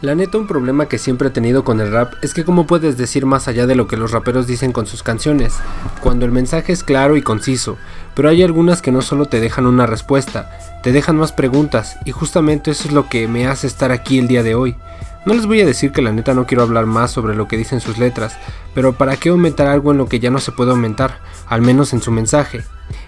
La neta, un problema que siempre he tenido con el rap es que cómo puedes decir más allá de lo que los raperos dicen con sus canciones, cuando el mensaje es claro y conciso, pero hay algunas que no solo te dejan una respuesta, te dejan más preguntas, y justamente eso es lo que me hace estar aquí el día de hoy. No les voy a decir que la neta no quiero hablar más sobre lo que dicen sus letras, pero ¿para qué aumentar algo en lo que ya no se puede aumentar, al menos en su mensaje?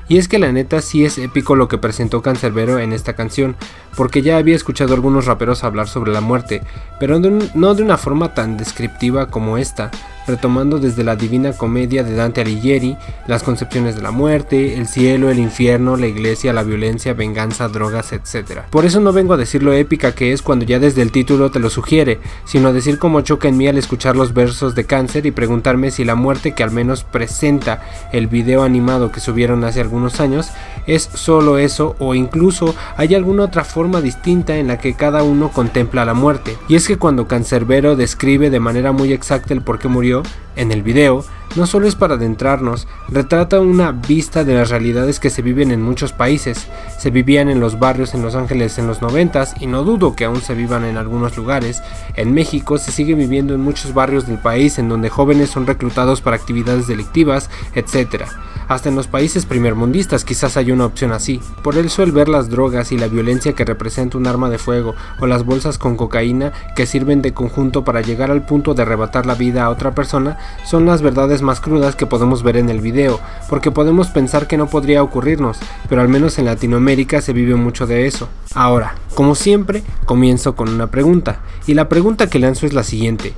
Y es que la neta sí es épico lo que presentó Canserbero en esta canción, porque ya había escuchado a algunos raperos hablar sobre la muerte, pero no de una forma tan descriptiva como esta, retomando desde la Divina Comedia de Dante Alighieri, las concepciones de la muerte, el cielo, el infierno, la iglesia, la violencia, venganza, drogas, etc. Por eso no vengo a decir lo épica que es cuando ya desde el título te lo sugiere, sino a decir cómo choca en mí al escuchar los versos de Cáncer y preguntarme si la muerte que al menos presenta el video animado que subieron hace algunos años es solo eso, o incluso hay alguna otra forma distinta en la que cada uno contempla la muerte. Y es que cuando Canserbero describe de manera muy exacta el por qué murió en el video, no solo es para adentrarnos, retrata una vista de las realidades que se viven en muchos países. Se vivían en los barrios en Los Ángeles en los 90s y no dudo que aún se vivan en algunos lugares. En México se sigue viviendo en muchos barrios del país en donde jóvenes son reclutados para actividades delictivas, etc. Hasta en los países primermundistas quizás hay una opción así. Por eso el ver las drogas y la violencia que representa un arma de fuego o las bolsas con cocaína que sirven de conjunto para llegar al punto de arrebatar la vida a otra persona son las verdades más crudas que podemos ver en el video, porque podemos pensar que no podría ocurrirnos, pero al menos en Latinoamérica se vive mucho de eso. Ahora, como siempre, comienzo con una pregunta, y la pregunta que lanzo es la siguiente: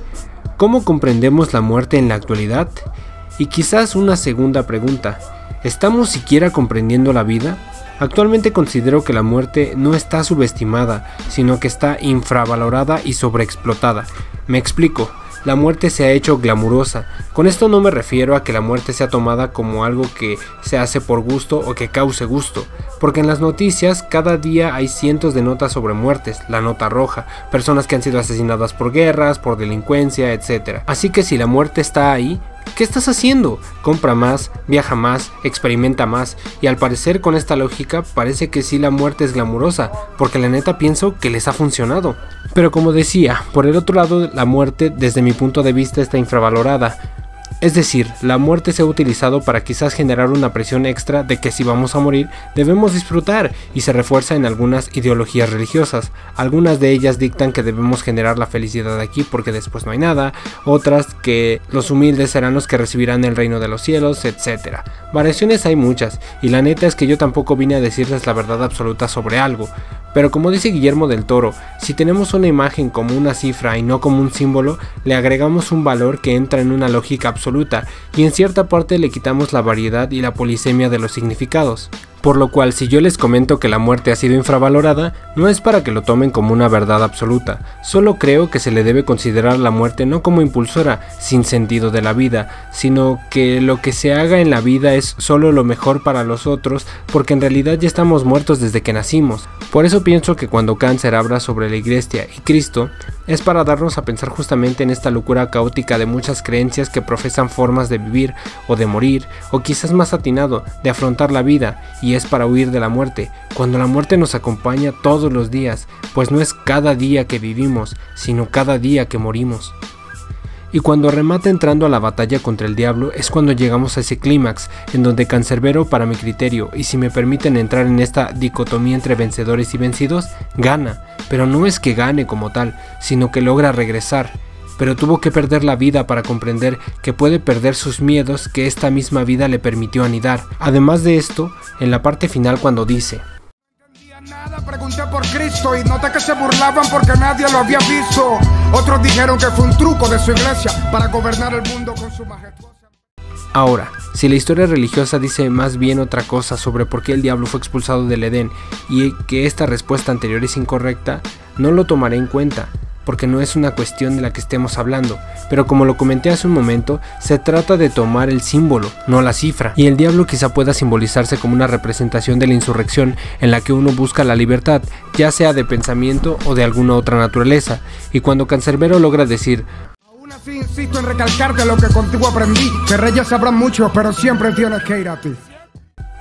¿cómo comprendemos la muerte en la actualidad? Y quizás una segunda pregunta: ¿estamos siquiera comprendiendo la vida? Actualmente considero que la muerte no está subestimada, sino que está infravalorada y sobreexplotada. Me explico. La muerte se ha hecho glamurosa. Con esto no me refiero a que la muerte sea tomada como algo que se hace por gusto o que cause gusto, porque en las noticias cada día hay cientos de notas sobre muertes, la nota roja, personas que han sido asesinadas por guerras, por delincuencia, etc. Así que si la muerte está ahí, ¿qué estás haciendo? Compra más, viaja más, experimenta más, y al parecer con esta lógica parece que sí la muerte es glamurosa, porque la neta pienso que les ha funcionado. Pero como decía, por el otro lado la muerte desde mi punto de vista está infravalorada. Es decir, la muerte se ha utilizado para quizás generar una presión extra de que si vamos a morir debemos disfrutar, y se refuerza en algunas ideologías religiosas. Algunas de ellas dictan que debemos generar la felicidad aquí porque después no hay nada, otras que los humildes serán los que recibirán el reino de los cielos, etc. Variaciones hay muchas, y la neta es que yo tampoco vine a decirles la verdad absoluta sobre algo. Pero como dice Guillermo del Toro, si tenemos una imagen como una cifra y no como un símbolo, le agregamos un valor que entra en una lógica absoluta, y en cierta parte le quitamos la variedad y la polisemia de los significados. Por lo cual, si yo les comento que la muerte ha sido infravalorada, no es para que lo tomen como una verdad absoluta, solo creo que se le debe considerar la muerte no como impulsora, sin sentido de la vida, sino que lo que se haga en la vida es solo lo mejor para los otros, porque en realidad ya estamos muertos desde que nacimos. Por eso pienso que cuando Cáncer habla sobre la Iglesia y Cristo, es para darnos a pensar justamente en esta locura caótica de muchas creencias que profesan formas de vivir o de morir, o quizás más atinado, de afrontar la vida, y es para huir de la muerte, cuando la muerte nos acompaña todos los días, pues no es cada día que vivimos, sino cada día que morimos. Y cuando remata entrando a la batalla contra el diablo es cuando llegamos a ese clímax, en donde Canserbero, para mi criterio, y si me permiten entrar en esta dicotomía entre vencedores y vencidos, gana, pero no es que gane como tal, sino que logra regresar. Pero tuvo que perder la vida para comprender que puede perder sus miedos que esta misma vida le permitió anidar. Además de esto, en la parte final cuando dice: pregunté por Cristo y noté que se burlaban porque nadie lo había visto. Otros dijeron que fue un truco de su iglesia para gobernar el mundo con su majestuosa. Ahora, si la historia religiosa dice más bien otra cosa sobre por qué el diablo fue expulsado del Edén y que esta respuesta anterior es incorrecta, no lo tomaré en cuenta, porque no es una cuestión de la que estemos hablando, pero como lo comenté hace un momento, se trata de tomar el símbolo, no la cifra, y el diablo quizá pueda simbolizarse como una representación de la insurrección en la que uno busca la libertad, ya sea de pensamiento o de alguna otra naturaleza, y cuando Canserbero logra decir: aún así insisto en recalcarte lo que contigo aprendí, que reyes sabrán mucho, pero siempre tienes que ir a ti.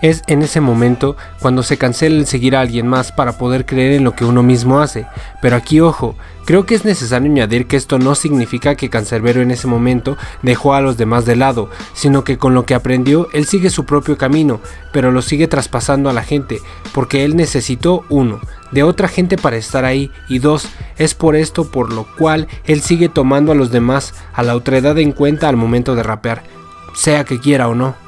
Es en ese momento cuando se cancela el seguir a alguien más para poder creer en lo que uno mismo hace. Pero aquí ojo, creo que es necesario añadir que esto no significa que Cancerbero en ese momento dejó a los demás de lado, sino que con lo que aprendió él sigue su propio camino, pero lo sigue traspasando a la gente, porque él necesitó, 1, de otra gente para estar ahí, y 2, es por esto por lo cual él sigue tomando a los demás, a la otredad en cuenta al momento de rapear, sea que quiera o no.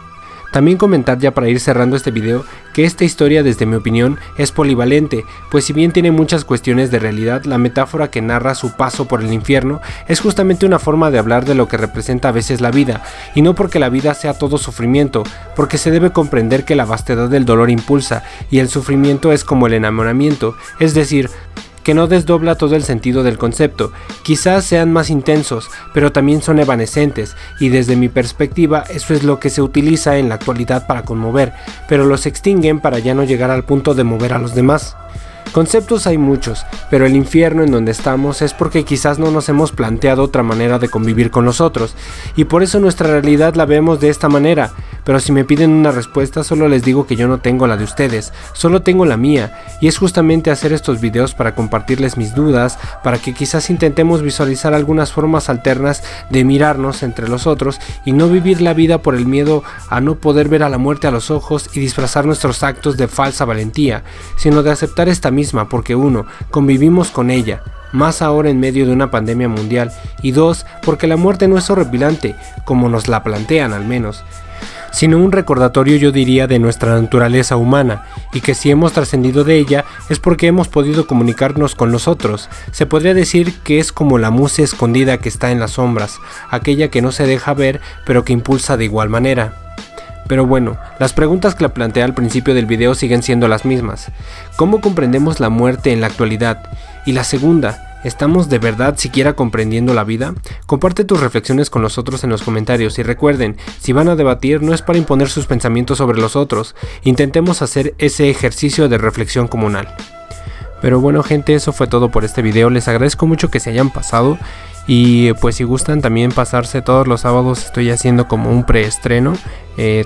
También comentar ya para ir cerrando este video que esta historia, desde mi opinión, es polivalente, pues si bien tiene muchas cuestiones de realidad, la metáfora que narra su paso por el infierno es justamente una forma de hablar de lo que representa a veces la vida, y no porque la vida sea todo sufrimiento, porque se debe comprender que la vastedad del dolor impulsa, y el sufrimiento es como el enamoramiento, es decir, que no desdobla todo el sentido del concepto. Quizás sean más intensos, pero también son evanescentes, y desde mi perspectiva eso es lo que se utiliza en la actualidad para conmover, pero los extinguen para ya no llegar al punto de mover a los demás. Conceptos hay muchos, pero el infierno en donde estamos es porque quizás no nos hemos planteado otra manera de convivir con los otros, y por eso nuestra realidad la vemos de esta manera. Pero si me piden una respuesta, solo les digo que yo no tengo la de ustedes, solo tengo la mía, y es justamente hacer estos videos para compartirles mis dudas, para que quizás intentemos visualizar algunas formas alternas de mirarnos entre los otros y no vivir la vida por el miedo a no poder ver a la muerte a los ojos y disfrazar nuestros actos de falsa valentía, sino de aceptar esta misma, porque 1, convivimos con ella, más ahora en medio de una pandemia mundial, y 2, porque la muerte no es horripilante, como nos la plantean al menos, sino un recordatorio, yo diría, de nuestra naturaleza humana, y que si hemos trascendido de ella es porque hemos podido comunicarnos con los otros. Se podría decir que es como la musa escondida que está en las sombras, aquella que no se deja ver pero que impulsa de igual manera. Pero bueno, las preguntas que planteé al principio del video siguen siendo las mismas. ¿Cómo comprendemos la muerte en la actualidad? Y la segunda, ¿estamos de verdad siquiera comprendiendo la vida? Comparte tus reflexiones con nosotros en los comentarios y recuerden, si van a debatir no es para imponer sus pensamientos sobre los otros, intentemos hacer ese ejercicio de reflexión comunal. Pero bueno gente, eso fue todo por este video, les agradezco mucho que se hayan pasado. Y pues si gustan también pasarse, todos los sábados estoy haciendo como un preestreno,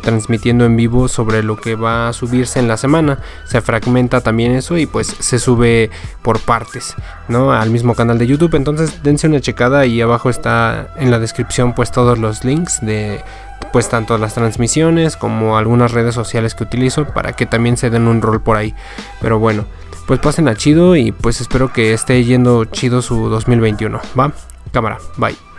transmitiendo en vivo sobre lo que va a subirse en la semana. Se fragmenta también eso y pues se sube por partes, ¿no? Al mismo canal de YouTube. Entonces dense una checada y abajo está en la descripción pues todos los links de pues tanto las transmisiones como algunas redes sociales que utilizo para que también se den un rol por ahí. Pero bueno, pues pasen a chido y pues espero que esté yendo chido su 2021, ¿va? Cámara, bye.